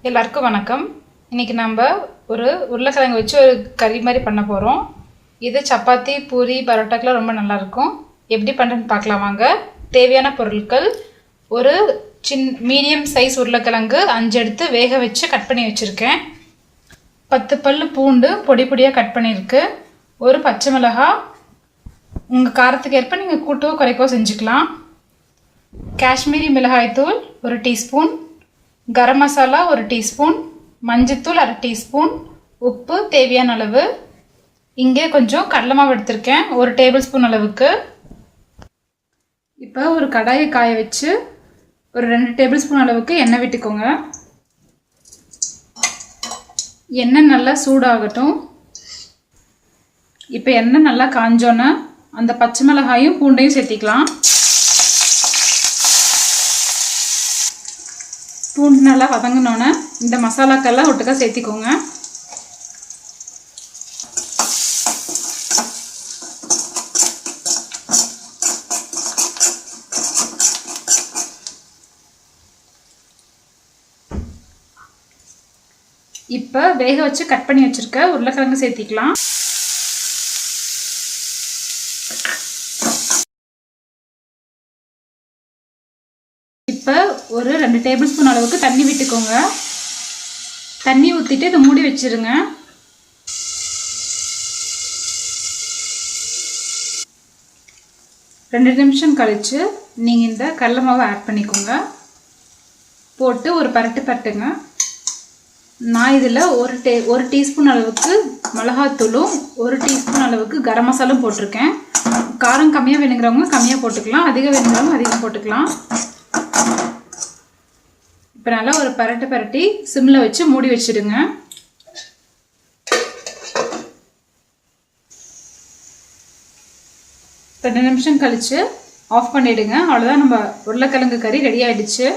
எல்லாருக்கும் வணக்கம். இன்னைக்கு நம்ம ஒரு உருளைக்கிழங்கு வச்சு ஒரு கறி மாதிரி பண்ண போகிறோம். இது சப்பாத்தி, பூரி, பரோட்டாக்கெலாம் ரொம்ப நல்லாயிருக்கும். எப்படி பண்ணுறேன்னு பார்க்கலாம் வாங்க. தேவையான பொருட்கள்: ஒரு மீடியம் சைஸ் உருளைக்கிழங்கு 5 எடுத்து வேக வச்சு கட் பண்ணி வச்சுருக்கேன். 10 பல் பூண்டு பொடி பொடியாக கட் பண்ணியிருக்கு. ஒரு பச்சை மிளகாய், உங்கள் காரத்துக்கு ஏற்ப நீங்கள் கூட்டவோ குறைக்கவோ செஞ்சுக்கலாம். காஷ்மீரி மிளகாய்த்தூள் 1 டீஸ்பூன், கரம் மசாலா 1 டீஸ்பூன், மஞ்சத்தூள் 1/2 டீஸ்பூன், உப்பு தேவையான அளவு. இங்கே கொஞ்சம் கடலை மாவு எடுத்திருக்கேன் 1 டேபிள் ஸ்பூன் அளவுக்கு. இப்போ ஒரு கடாயை காய வச்சு ஒரு 2 டேபிள் ஸ்பூன் அளவுக்கு எண்ணெய் விட்டுக்கோங்க. எண்ணெய் நல்லா சூடாகட்டும். இப்போ எண்ணெய் நல்லா காஞ்சோன்னே அந்த பச்சை மிளகாயும் பூண்டையும் சேர்த்திக்கலாம். பூண்டு நல்லா வதங்கினோன்னே இந்த மசாலாக்கெல்லாம் ஒட்டுக்கா சேர்த்திக்கோங்க. இப்போ வேக வச்சு கட் பண்ணி வச்சிருக்க உருளைக்கிழங்கு சேர்த்திக்கலாம். இப்போ ஒரு 2 டேபிள் ஸ்பூன் அளவுக்கு தண்ணி விட்டுக்கோங்க. தண்ணி ஊற்றிட்டு இதை மூடி வச்சிருங்க. ரெண்டு நிமிஷம் கழித்து நீங்கள் இந்த கடலை மாவை ஆட் பண்ணிக்கோங்க. போட்டு ஒரு பரட்டுங்க. நான் இதில் ஒரு டீஸ்பூன் அளவுக்கு மிளகாத்தூளும் 1 டீஸ்பூன் அளவுக்கு கரம் மசாலும் போட்டிருக்கேன். காரம் கம்மியாக வேணுங்கிறவங்க கம்மியாக போட்டுக்கலாம், அதிகம் வேணுங்கிறவங்க அதிகம் போட்டுக்கலாம். இப்போ நல்லா ஒரு பரட்டி சிம்மில் வச்சு மூடி வச்சிடுங்க. ரெண்டு நிமிஷம் கழித்து ஆஃப் பண்ணிவிடுங்க. அவ்வளோதான், நம்ம உருளைக்கிழங்கு கறி ரெடி ஆகிடுச்சு.